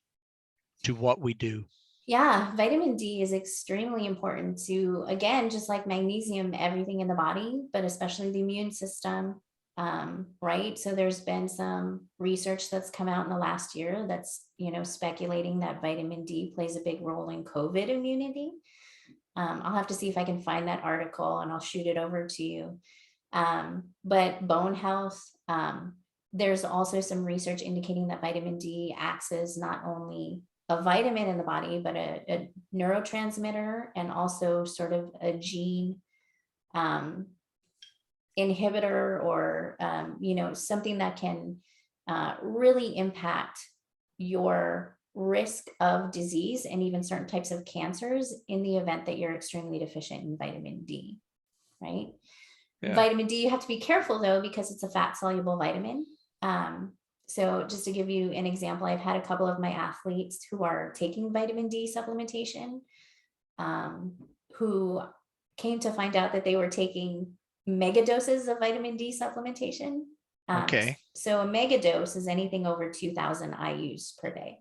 S2: to what we do?
S1: Yeah, vitamin D is extremely important to, again, just like magnesium, everything in the body, but especially the immune system, right? So there's been some research that's come out in the last year that's, speculating that vitamin D plays a big role in COVID immunity. I'll have to see if I can find that article and I'll shoot it over to you. But bone health, there's also some research indicating that vitamin D acts as not only a vitamin in the body, but a neurotransmitter and also sort of a gene inhibitor or, something that can really impact your risk of disease and even certain types of cancers in the event that you're extremely deficient in vitamin D, right? Yeah. Vitamin D, you have to be careful though, because it's a fat soluble vitamin. So just to give you an example, I've had a couple of my athletes who are taking vitamin D supplementation, who came to find out that they were taking mega doses of vitamin D supplementation. So a mega dose is anything over 2,000 IUs per day.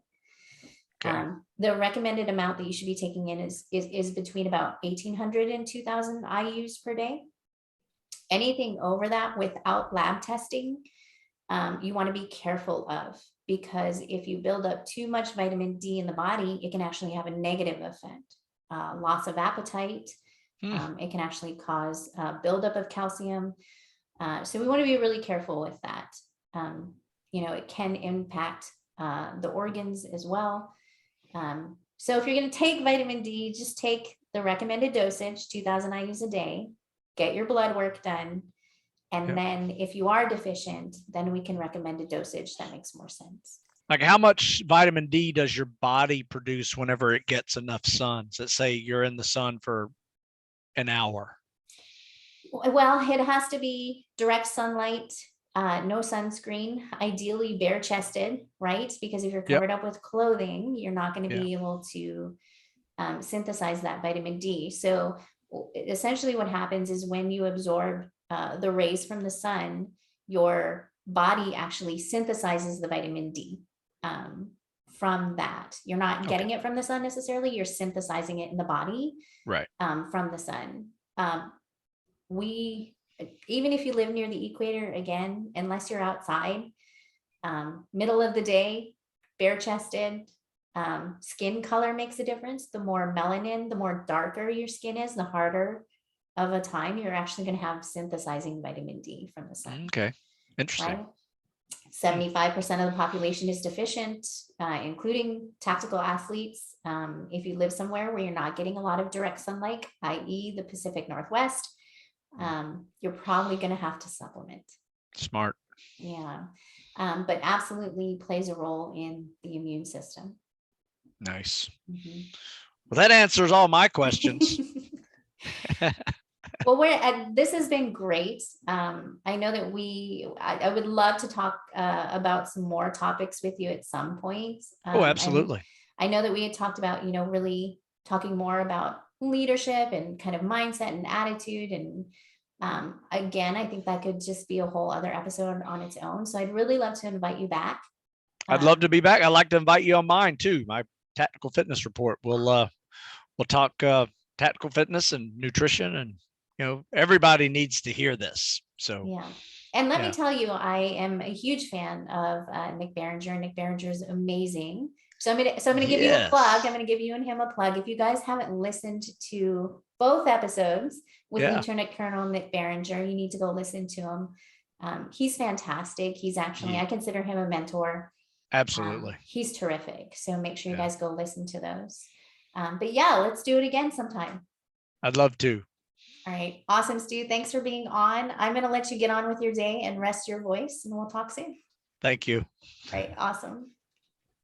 S1: The recommended amount that you should be taking in is between about 1,800 and 2,000 IUs per day. Anything over that without lab testing, you want to be careful of, because if you build up too much vitamin D in the body, it can actually have a negative effect. Loss of appetite. It can actually cause buildup of calcium. So we want to be really careful with that. It can impact the organs as well. So if you're going to take vitamin D, just take the recommended dosage, 2,000 IUs a day, get your blood work done. And then if you are deficient, then we can recommend a dosage that makes more sense.
S2: Like how much vitamin D does your body produce whenever it gets enough sun? Let's say you're in the sun for an hour.
S1: Well, it has to be direct sunlight, no sunscreen, ideally bare chested, right? Because if you're covered up with clothing, you're not going to be able to synthesize that vitamin D. So essentially what happens is when you absorb the rays from the sun, your body actually synthesizes the vitamin D from that. You're not getting it from the sun necessarily, you're synthesizing it in the body from the sun. Even if you live near the equator, again, unless you're outside, middle of the day, bare chested, skin color makes a difference. The more melanin, the more darker your skin is, the harder of a time you're actually going to have synthesizing vitamin D from the sun.
S2: Okay, interesting.
S1: Right? 75% of the population is deficient, including tactical athletes. If you live somewhere where you're not getting a lot of direct sunlight, i.e. the Pacific Northwest, you're probably going to have to supplement.
S2: Smart.
S1: Yeah. But absolutely plays a role in the immune system.
S2: Nice. Well, that answers all my questions.
S1: Well, this has been great. I know that I would love to talk about some more topics with you at some point.
S2: Absolutely.
S1: I know that we had talked about, really talking more about leadership and kind of mindset and attitude. And again, I think that could just be a whole other episode on its own. So I'd really love to invite you back.
S2: I'd love to be back. I'd like to invite you on mine too. My tactical fitness report. We'll talk tactical fitness and nutrition, and everybody needs to hear this. So
S1: And let me
S2: Yeah.
S1: tell you, I am a huge fan of Nick Barringer. Nick Barringer is amazing. So I'm gonna give you a plug. I'm gonna give you and him a plug. If you guys haven't listened to both episodes with
S2: Yeah.
S1: Lieutenant Colonel Nick Barringer, you need to go listen to him. He's fantastic. He's actually, I consider him a mentor.
S2: Absolutely.
S1: He's terrific. So make sure you guys go listen to those. But yeah, let's do it again sometime.
S2: I'd love to.
S1: All right. Awesome, Stu. Thanks for being on. I'm going to let you get on with your day and rest your voice, and we'll talk soon.
S2: Thank you.
S1: All right. Awesome.